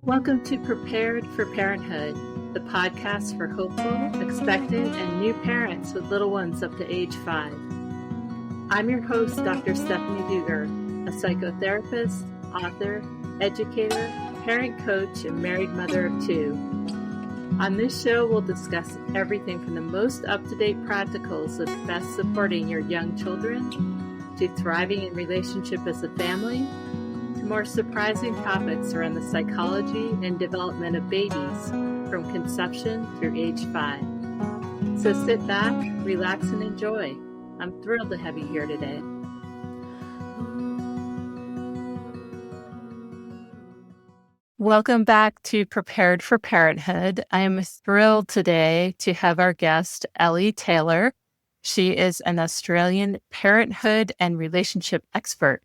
Welcome to Prepared for Parenthood, the podcast for hopeful, expectant, and new parents with little ones up to age 5. I'm your host, Dr. Stephanie Dueger, a psychotherapist, author, educator, parent coach, and married mother of 2. On this show, we'll discuss everything from the most up-to-date practicals of best supporting your young children, to thriving in relationship as a family, to more surprising topics around the psychology and development of babies from conception through age 5. So sit back, relax, and enjoy. I'm thrilled to have you here today. Welcome back to Prepared for Parenthood. I am thrilled today to have our guest, Elly Taylor. She is an Australian parenthood and relationship expert.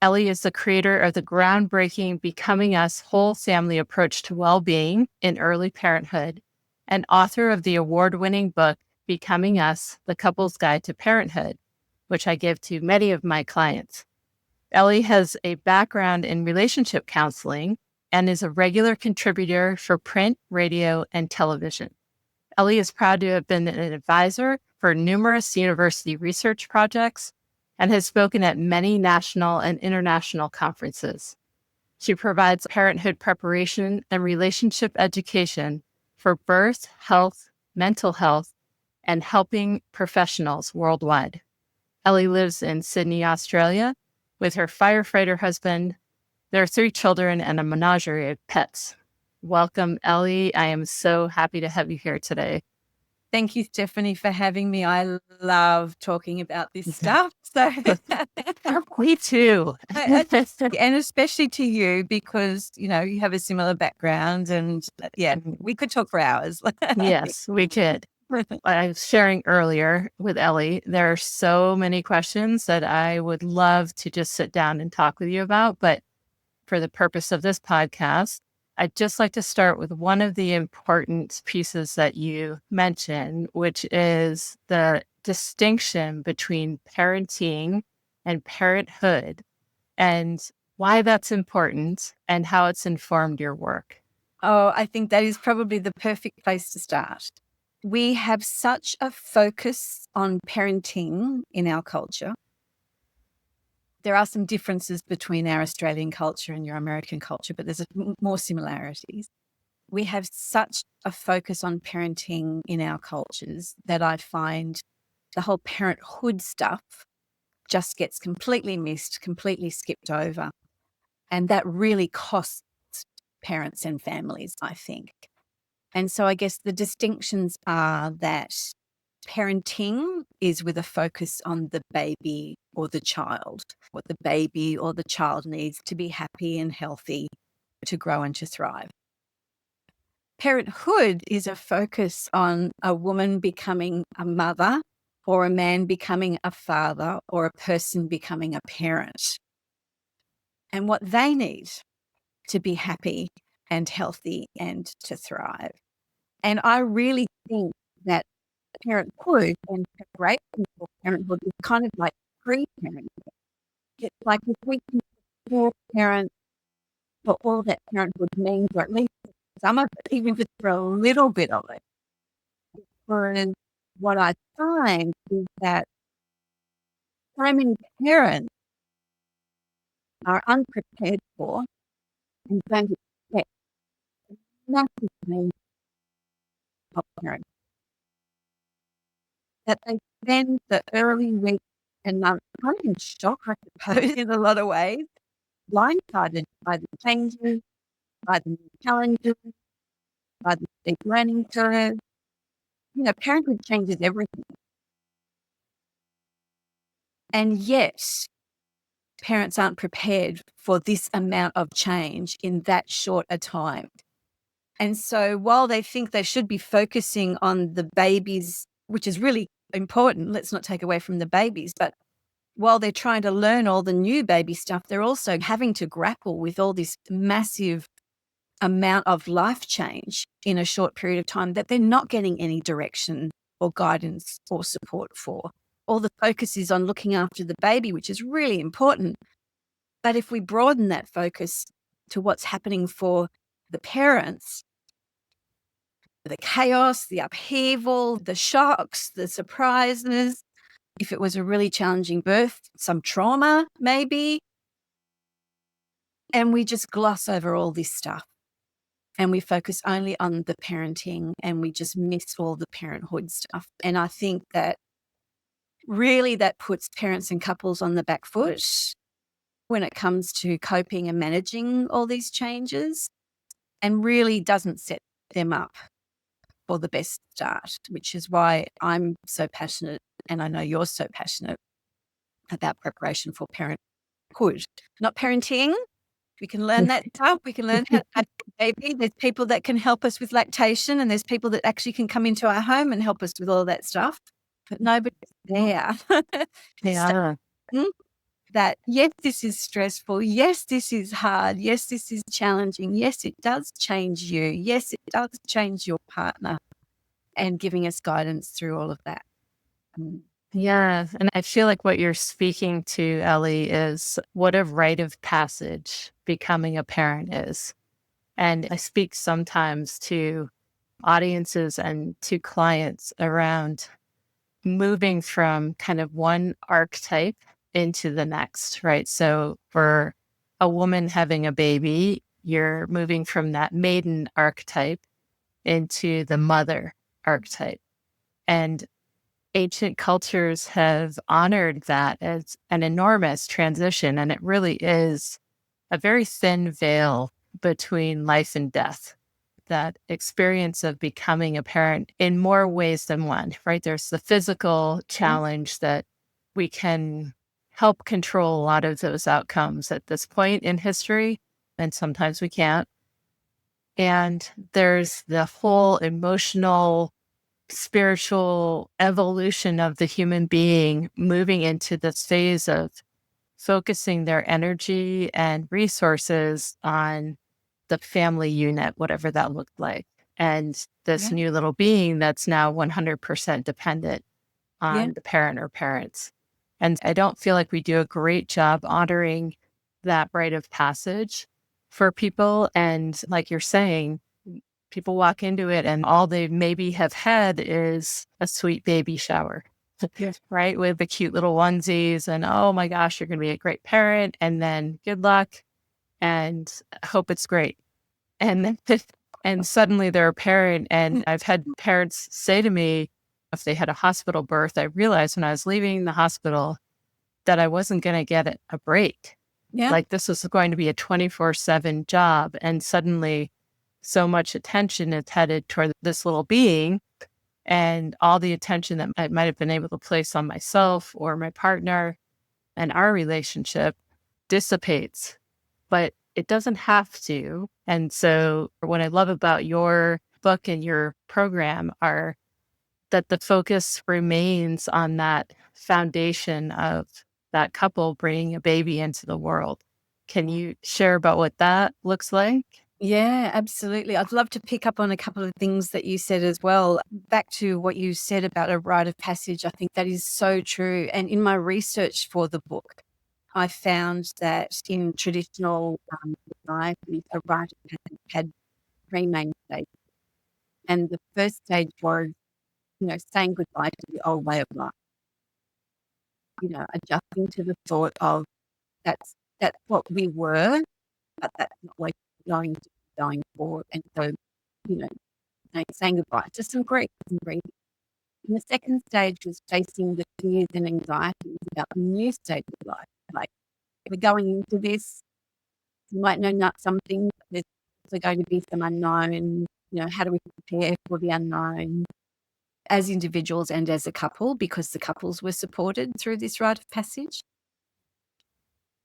Elly is the creator of the groundbreaking Becoming Us Whole Family Approach to Well-Being in Early Parenthood and author of the award-winning book, Becoming Us, The Couple's Guide to Parenthood, which I give to many of my clients. Elly has a background in relationship counseling and is a regular contributor for print, radio, and television. Elly is proud to have been an advisor for numerous university research projects and has spoken at many national and international conferences. She provides parenthood preparation and relationship education for birth, health, mental health, and helping professionals worldwide. Elly lives in Sydney, Australia, with her firefighter husband. There are 3 children and a menagerie of pets. Welcome, Elly. I am so happy to have you here today. Thank you, Stephanie, for having me. I love talking about this stuff. So Me too. And especially to you because, you have a similar background and we could talk for hours. Yes, we could. I was sharing earlier with Elly, there are so many questions that I would love to just sit down and talk with you about. But for the purpose of this podcast, I'd just like to start with one of the important pieces that you mentioned, which is the distinction between parenting and parenthood and why that's important and how it's informed your work. Oh, I think that is probably the perfect place to start. We have such a focus on parenting in our culture. There are some differences between our Australian culture and your American culture, but there's more similarities. We have such a focus on parenting in our cultures that I find the whole parenthood stuff just gets completely missed, completely skipped over. And that really costs parents and families, I think. And so I guess the distinctions are that parenting is with a focus on the baby or the child. What the baby or the child needs to be happy and healthy, to grow and to thrive. Parenthood is a focus on a woman becoming a mother or a man becoming a father or a person becoming a parent and what they need to be happy and healthy and to thrive. And I really think that parenthood and preparation for parenthood is kind of like pre-parenthood. It's like if we can prepare parents for all that parenthood means, or at least some of it, even just for a little bit of it. Whereas what I find is that so many parents are unprepared for and don't expect massive change of parents. That they spend the early weeks and months kind of in shock, I suppose, in a lot of ways, blindsided by the changes, by the new challenges, by the steep learning curve. Parenthood changes everything. And yet, parents aren't prepared for this amount of change in that short a time. And so while they think they should be focusing on the babies, which is really important, let's not take away from the babies, but while they're trying to learn all the new baby stuff, they're also having to grapple with all this massive amount of life change in a short period of time that they're not getting any direction or guidance or support for. All the focus is on looking after the baby, which is really important. But if we broaden that focus to what's happening for the parents, the chaos, the upheaval, the shocks, the surprises. If it was a really challenging birth, some trauma maybe. And we just gloss over all this stuff and we focus only on the parenting and we just miss all the parenthood stuff. And I think that really that puts parents and couples on the back foot when it comes to coping and managing all these changes, and really doesn't set them up for the best start, which is why I'm so passionate, and I know you're so passionate about preparation for parenthood, not parenting. We can learn that stuff. We can learn how to have a baby. There's people that can help us with lactation, and there's people that actually can come into our home and help us with all of that stuff. But nobody's there to Yeah. say that, yes, this is stressful. Yes, this is hard. Yes, this is challenging. Yes, it does change you. Yes, it does change your partner, and giving us guidance through all of that. Yeah. And I feel like what you're speaking to, Ellie, is what a rite of passage becoming a parent is. And I speak sometimes to audiences and to clients around moving from kind of one archetype into the next, right? So for a woman having a baby, you're moving from that maiden archetype into the mother archetype. And ancient cultures have honored that as an enormous transition. And it really is a very thin veil between life and death. That experience of becoming a parent in more ways than one, right? There's the physical Yeah. challenge that we can help control a lot of those outcomes at this point in history, and sometimes we can't. And there's the whole emotional, spiritual evolution of the human being moving into this phase of focusing their energy and resources on the family unit, whatever that looked like. And this Yeah. new little being that's now 100% dependent Yeah. on the parent or parents. And I don't feel like we do a great job honoring that rite of passage for people. And like you're saying, people walk into it and all they maybe have had is a sweet baby shower, Yes. right? With the cute little onesies and, oh my gosh, you're going to be a great parent. And then good luck and hope it's great. And then, and suddenly they're a parent. And I've had parents say to me, if they had a hospital birth, I realized when I was leaving the hospital that I wasn't going to get a break. Yeah. Like this was going to be a 24/7 job. And suddenly so much attention is headed toward this little being, and all the attention that I might have been able to place on myself or my partner and our relationship dissipates, but it doesn't have to. And so what I love about your book and your program are that the focus remains on that foundation of that couple bringing a baby into the world. Can you share about what that looks like? Yeah, absolutely. I'd love to pick up on a couple of things that you said as well. Back to what you said about a rite of passage, I think that is so true. And in my research for the book, I found that in traditional society, a rite of passage had three main stages. And the first stage was, saying goodbye to the old way of life, adjusting to the thought of that's what we were, but that's not what we're going to be going forward. And so, you know, saying goodbye to some grief and grieving. And the second stage was facing the fears and anxieties about the new stage of life. Like, we're going into this, you might know not something, but there's also going to be some unknown. How do we prepare for the unknown as individuals and as a couple, because the couples were supported through this rite of passage.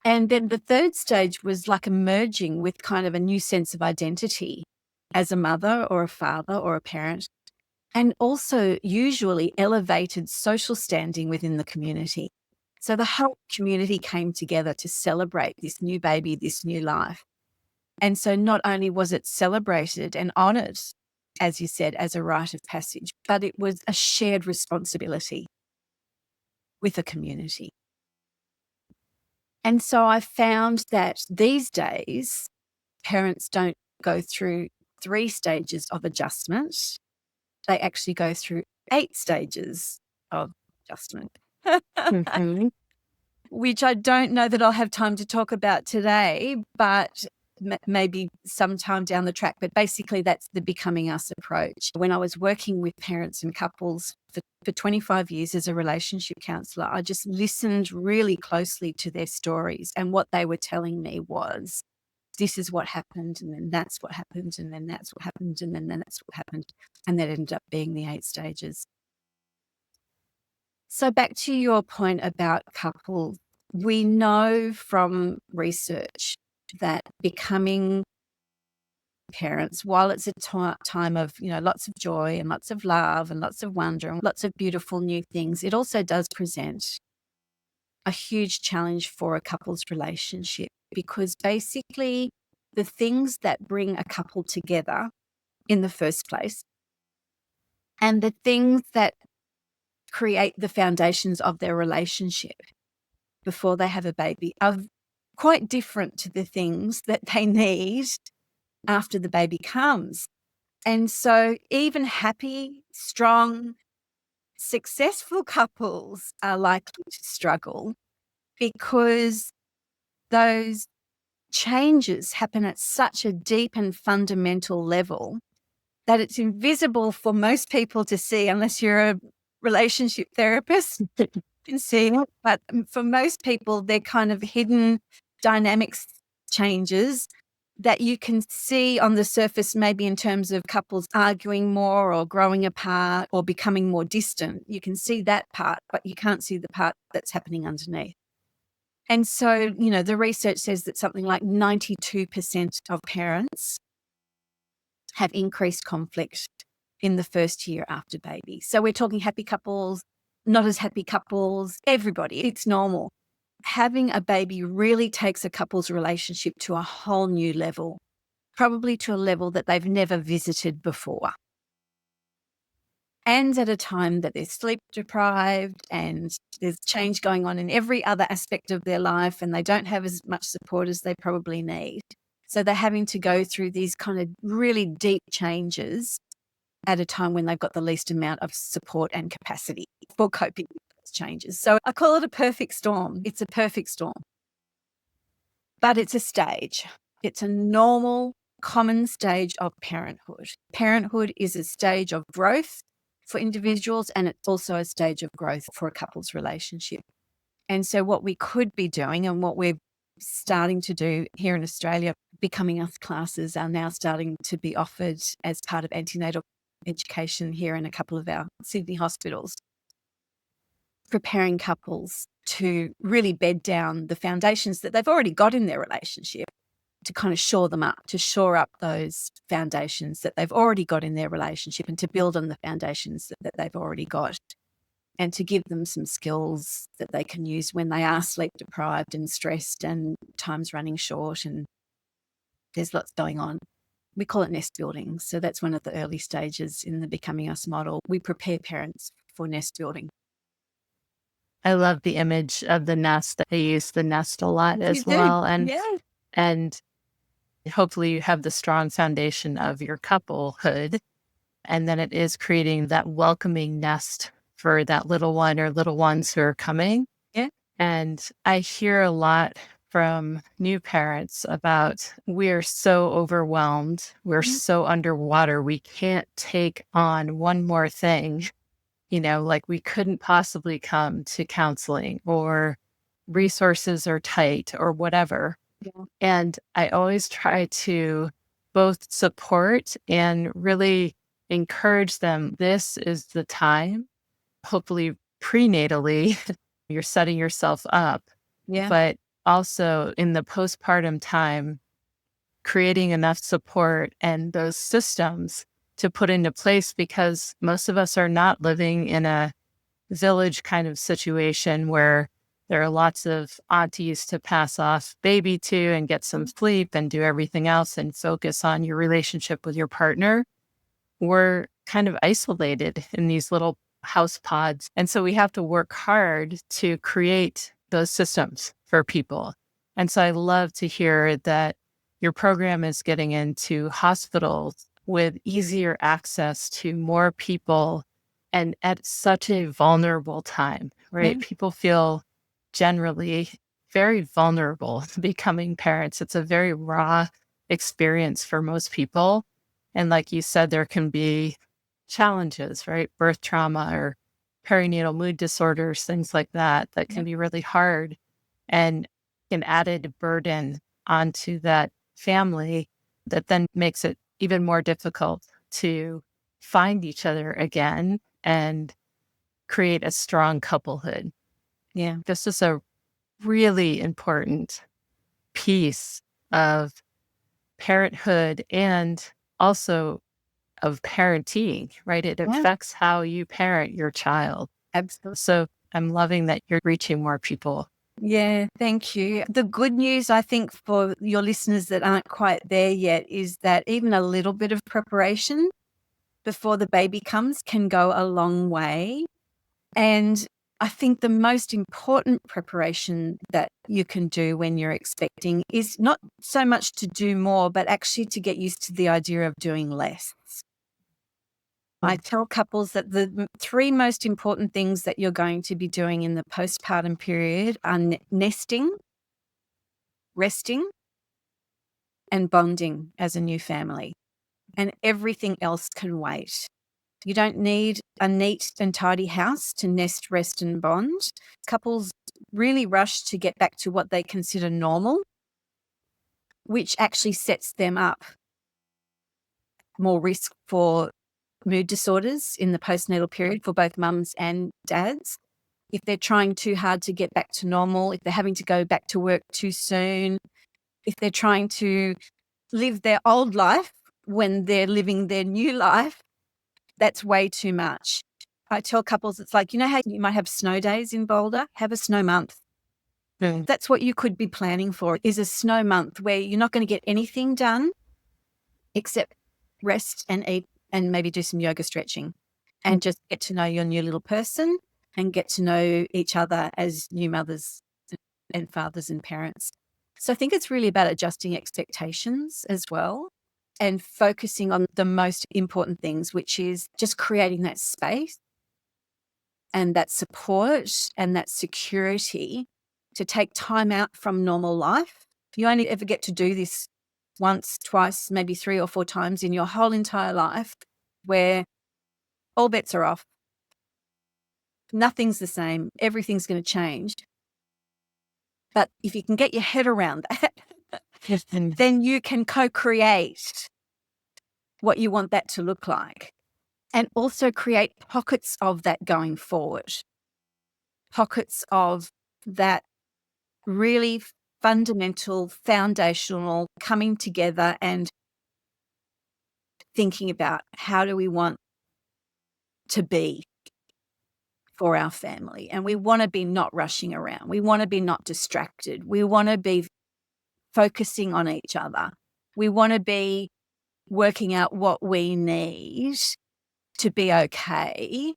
And then the third stage was like emerging with kind of a new sense of identity as a mother or a father or a parent, and also usually elevated social standing within the community. So the whole community came together to celebrate this new baby, this new life. And so not only was it celebrated and honoured, as you said, as a rite of passage, but it was a shared responsibility with a community. And so I found that these days, parents don't go through 3 stages of adjustment. They actually go through 8 stages of adjustment. Mhm. Which I don't know that I'll have time to talk about today, but maybe sometime down the track. But basically, that's the Becoming Us approach. When I was working with parents and couples for 25 years as a relationship counsellor, I just listened really closely to their stories. And what they were telling me was, this is what happened, and then that's what happened, and then that's what happened, and then that's what happened. And that ended up being the 8 stages. So back to your point about couples, we know from research that becoming parents, while it's a time of, lots of joy and lots of love and lots of wonder and lots of beautiful new things, it also does present a huge challenge for a couple's relationship, because basically the things that bring a couple together in the first place and the things that create the foundations of their relationship before they have a baby are quite different to the things that they need after the baby comes. And so even happy, strong, successful couples are likely to struggle because those changes happen at such a deep and fundamental level that it's invisible for most people to see unless you're a relationship therapist. Can see it, but for most people, they're kind of hidden dynamics changes that you can see on the surface, maybe in terms of couples arguing more or growing apart or becoming more distant. You can see that part, but you can't see the part that's happening underneath. And so, the research says that something like 92% of parents have increased conflict in the first year after baby. So we're talking happy couples, not as happy couples, everybody. It's normal. Having a baby really takes a couple's relationship to a whole new level, probably to a level that they've never visited before. And at a time that they're sleep deprived and there's change going on in every other aspect of their life, and they don't have as much support as they probably need. So they're having to go through these kind of really deep changes at a time when they've got the least amount of support and capacity for coping with those changes. So I call it a perfect storm. It's a perfect storm. But it's a stage. It's a normal, common stage of parenthood. Parenthood is a stage of growth for individuals, and it's also a stage of growth for a couple's relationship. And so what we could be doing, and what we're starting to do here in Australia, Becoming Us classes are now starting to be offered as part of antenatal education here in a couple of our Sydney hospitals, preparing couples to really bed down the foundations that they've already got in their relationship, to kind of shore them up, to shore up those foundations that they've already got in their relationship, and to build on the foundations that they've already got, and to give them some skills that they can use when they are sleep deprived and stressed and time's running short and there's lots going on. We call it nest building. So that's one of the early stages in the Becoming Us model. We prepare parents for nest building. I love the image of the nest. I use the nest a lot You as do? well. And Yeah. and hopefully you have the strong foundation of your couplehood. And then it is creating that welcoming nest for that little one or little ones who are coming. Yeah. And I hear a lot from new parents about, we're so overwhelmed. We're Yeah. so underwater. We can't take on one more thing. Like we couldn't possibly come to counseling, or resources are tight or whatever. Yeah. And I always try to both support and really encourage them. This is the time, hopefully prenatally, you're setting yourself up, Yeah. but also in the postpartum time, creating enough support and those systems to put into place, because most of us are not living in a village kind of situation where there are lots of aunties to pass off baby to and get some sleep and do everything else and focus on your relationship with your partner. We're kind of isolated in these little house pods. And so we have to work hard to create those systems for people. And so I love to hear that your program is getting into hospitals with easier access to more people and at such a vulnerable time, Yeah. right? People feel generally very vulnerable becoming parents. It's a very raw experience for most people. And like you said, there can be challenges, right? Birth trauma or perinatal mood disorders, things like that, that Yeah. can be really hard and an added burden onto that family that then makes it even more difficult to find each other again and create a strong couplehood. Yeah. This is a really important piece of parenthood and also of parenting, right? It Yeah. affects how you parent your child. Absolutely. So I'm loving that you're reaching more people. Yeah, thank you. The good news, I think, for your listeners that aren't quite there yet is that even a little bit of preparation before the baby comes can go a long way. And I think the most important preparation that you can do when you're expecting is not so much to do more, but actually to get used to the idea of doing less. I tell couples that the three most important things that you're going to be doing in the postpartum period are nesting, resting, and bonding as a new family. And everything else can wait. You don't need a neat and tidy house to nest, rest, and bond. Couples really rush to get back to what they consider normal, which actually sets them up more risk for mood disorders in the postnatal period for both mums and dads. If they're trying too hard to get back to normal, if they're having to go back to work too soon, if they're trying to live their old life when they're living their new life, that's way too much. I tell couples, it's like, you know how you might have snow days in Boulder? Have a snow month. Mm. That's what you could be planning for, is a snow month where you're not going to get anything done except rest and eat and maybe do some yoga stretching and just get to know your new little person and get to know each other as new mothers and fathers and parents. So I think it's really about adjusting expectations as well and focusing on the most important things, which is just creating that space and that support and that security to take time out from normal life. You only ever get to do this once, twice, maybe 3 or 4 times in your whole entire life, where all bets are off. Nothing's the same. Everything's going to change. But if you can get your head around that, And then you can co-create what you want that to look like and also create pockets of that going forward, pockets of that really fundamental, foundational coming together and thinking about how do we want to be for our family. And we want to be not rushing around. We want to be not distracted. We want to be focusing on each other. We want to be working out what we need to be okay,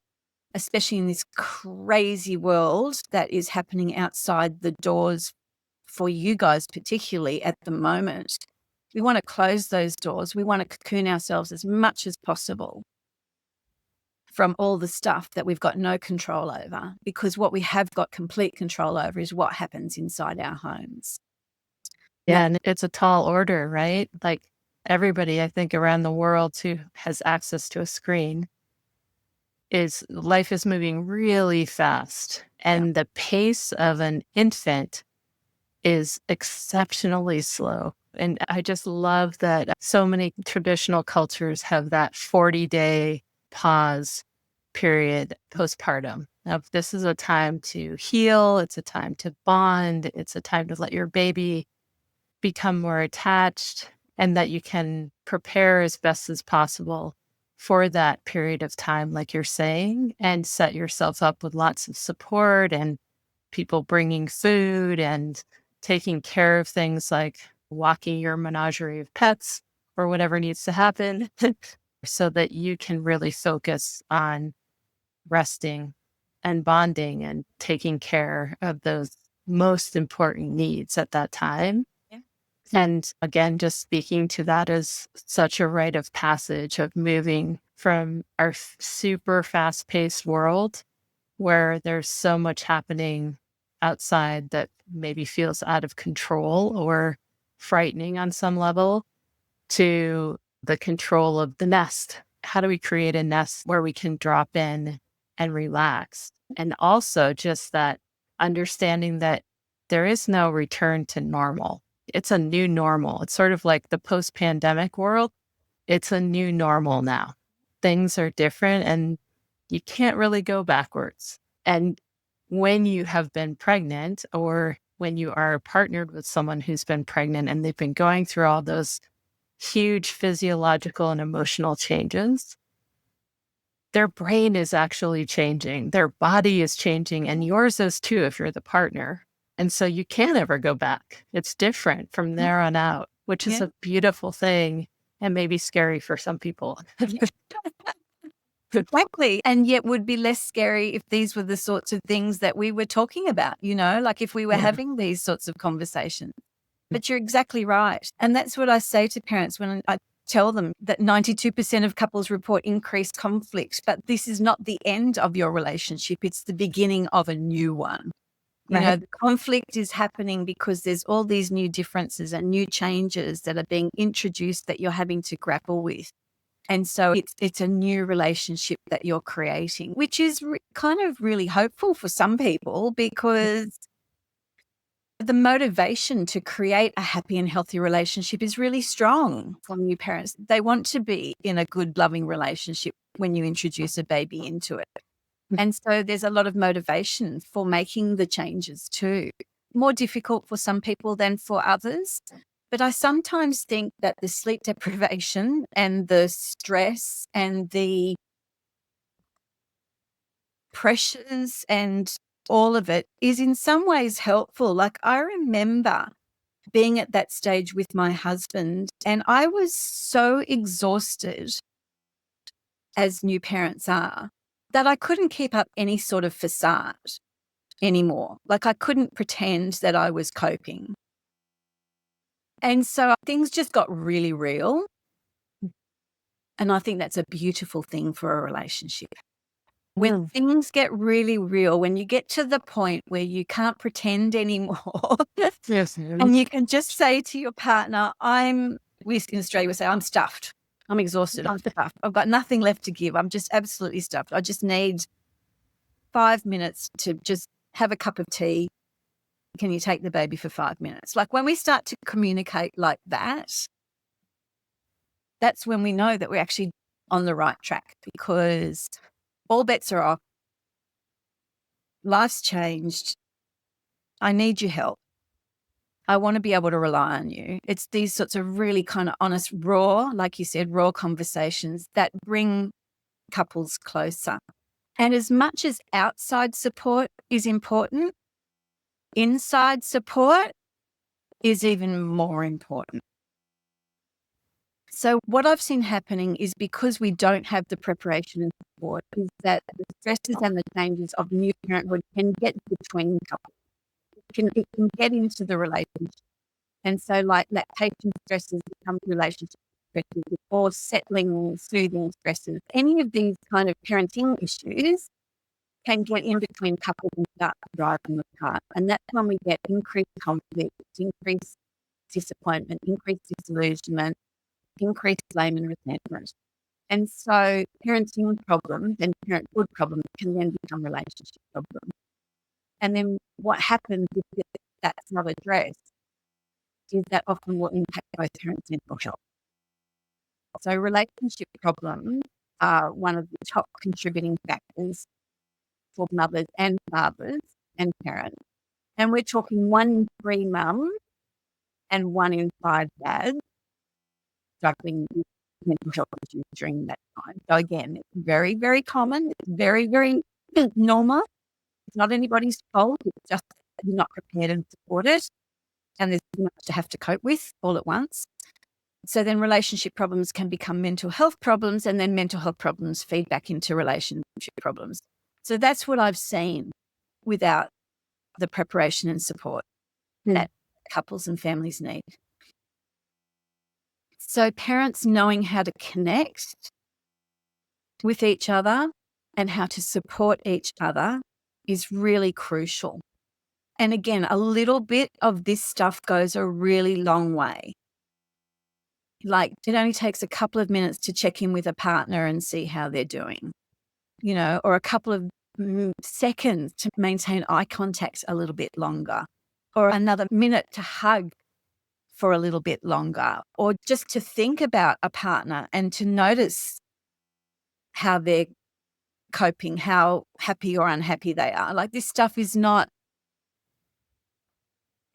especially in this crazy world that is happening outside the doors for you guys, particularly at the moment. We want to close those doors. We want to cocoon ourselves as much as possible from all the stuff that we've got no control over, because what we have got complete control over is what happens inside our homes. Now, yeah, and it's a tall order, right? Like everybody, I think, around the world who has access to a screen is life is moving really fast. yeah, And the pace of an infant is exceptionally slow. And I just love that so many traditional cultures have that 40-day pause period postpartum. Now, this is a time to heal, it's a time to bond, it's a time to let your baby become more attached, and that you can prepare as best as possible for that period of time, like you're saying, and set yourself up with lots of support and people bringing food and taking care of things like walking your menagerie of pets or whatever needs to happen so that you can really focus on resting and bonding and taking care of those most important needs at that time. yeah, And again, just speaking to that as such a rite of passage of moving from our super fast paced world where there's so much happening outside that maybe feels out of control or frightening on some level to the control of the nest. How do we create a nest where we can drop in and relax? And also just that understanding that there is no return to normal. It's a new normal. It's sort of like the post pandemic world. It's a new normal now. Things are different and you can't really go backwards. And when you have been pregnant or when you are partnered with someone who's been pregnant and they've been going through all those huge physiological and emotional changes, their brain is actually changing, their body is changing, and yours is too if you're the partner. And so you can't ever go back. It's different from there on out, which is Yeah. a beautiful thing and maybe scary for some people. Exactly. And yet would be less scary if these were the sorts of things that we were talking about, like if we were Yeah. having these sorts of conversations. But you're exactly right. And that's what I say to parents when I tell them that 92% of couples report increased conflict, but this is not the end of your relationship. It's the beginning of a new one. Right. The conflict is happening because there's all these new differences and new changes that are being introduced that you're having to grapple with. And so it's a new relationship that you're creating, which is kind of really hopeful for some people because the motivation to create a happy and healthy relationship is really strong from new parents. They want to be in a good, loving relationship when you introduce a baby into it. And so there's a lot of motivation for making the changes too. More difficult for some people than for others. But I sometimes think that the sleep deprivation and the stress and the pressures and all of it is in some ways helpful. Like I remember being at that stage with my husband, and I was so exhausted, as new parents are, that I couldn't keep up any sort of facade anymore. Like I couldn't pretend that I was coping. And so things just got really real. And I think that's a beautiful thing for a relationship. When Mm. things get really real, when you get to the point where you can't pretend anymore, Yes. and you can just say to your partner, we in Australia would say, I'm stuffed. I'm exhausted. I'm stuffed. I've got nothing left to give. I'm just absolutely stuffed. I just need 5 minutes to just have a cup of tea. Can you take the baby for 5 minutes? Like when we start to communicate like that, that's when we know that we're actually on the right track because all bets are off. Life's changed. I need your help. I want to be able to rely on you. It's these sorts of really kind of honest, raw, like you said, raw conversations that bring couples closer. And as much as outside support is important, inside support is even more important. So what I've seen happening is because we don't have the preparation and support is that the stresses and the changes of new parenthood can get between couples. It can get into the relationship. And so like lactation stresses become relationship stresses or settling, soothing stresses. Any of these kind of parenting issues can get in between couples and start to drive them apart. And that's when we get increased conflict, increased disappointment, increased disillusionment, increased blame and resentment. And so parenting problems and parenthood problems can then become relationship problems. And then what happens if that's not addressed is that often will impact both parents' mental health. So relationship problems are one of the top contributing factors for mothers and fathers and parents. And we're talking 1 in 3 mums and 1 in 5 dads struggling with mental health issues during that time. So again, it's very, very common. It's very, very normal. It's not anybody's fault. It's just you're not prepared and supported. And there's too much to have to cope with all at once. So then relationship problems can become mental health problems, and then mental health problems feed back into relationship problems. So that's what I've seen without the preparation and support that couples and families need. So parents knowing how to connect with each other and how to support each other is really crucial. And again, a little bit of this stuff goes a really long way. Like, it only takes a couple of minutes to check in with a partner and see how they're doing, or a couple of seconds to maintain eye contact a little bit longer, or another minute to hug for a little bit longer, or just to think about a partner and to notice how they're coping, how happy or unhappy they are. Like, this stuff is not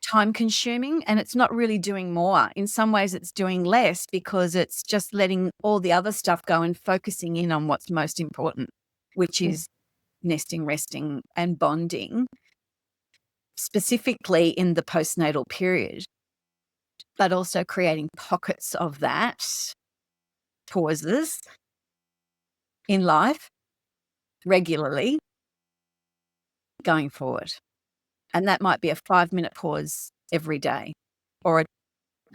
time consuming and it's not really doing more. In some ways it's doing less because it's just letting all the other stuff go and focusing in on what's most important, which is nesting, resting and bonding, specifically in the postnatal period, but also creating pockets of that, pauses in life regularly going forward. And that might be a 5-minute pause every day, or a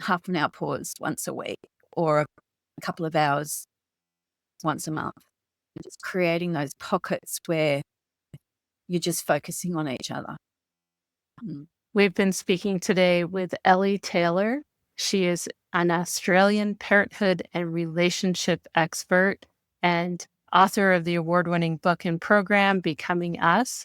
half an hour pause once a week, or a couple of hours once a month. Just creating those pockets where you're just focusing on each other. We've been speaking today with Elly Taylor. She is an Australian parenthood and relationship expert and author of the award-winning book and program, Becoming Us.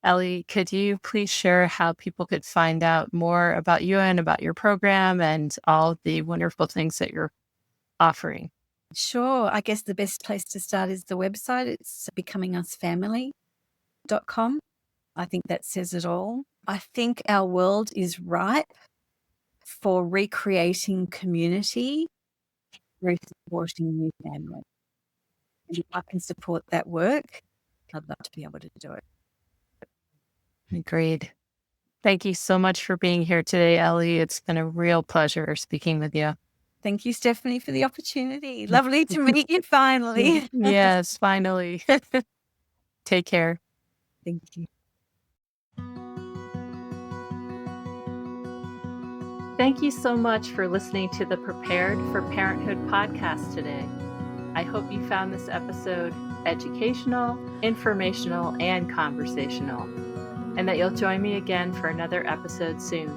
Elly, could you please share how people could find out more about you and about your program and all the wonderful things that you're offering? Sure. I guess the best place to start is the website. It's becomingus.family.com. I think that says it all. I think our world is ripe for recreating community through supporting new families. If I can support that work, I'd love to be able to do it. Agreed. Thank you so much for being here today, Elly. It's been a real pleasure speaking with you. Thank you, Stephanie, for the opportunity. Lovely to meet you finally. Yes, finally. Take care. Thank you. Thank you so much for listening to the Prepared for Parenthood podcast today. I hope you found this episode educational, informational, and conversational, and that you'll join me again for another episode soon.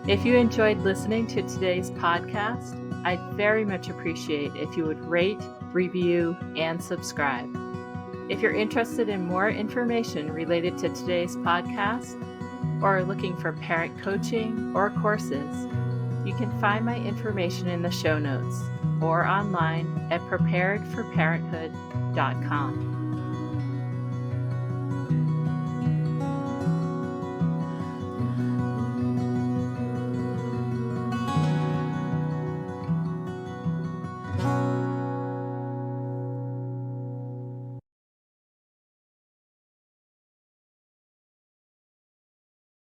If you enjoyed listening to today's podcast, I'd very much appreciate if you would rate, review, and subscribe. If you're interested in more information related to today's podcast, or are looking for parent coaching or courses, you can find my information in the show notes or online at preparedforparenthood.com.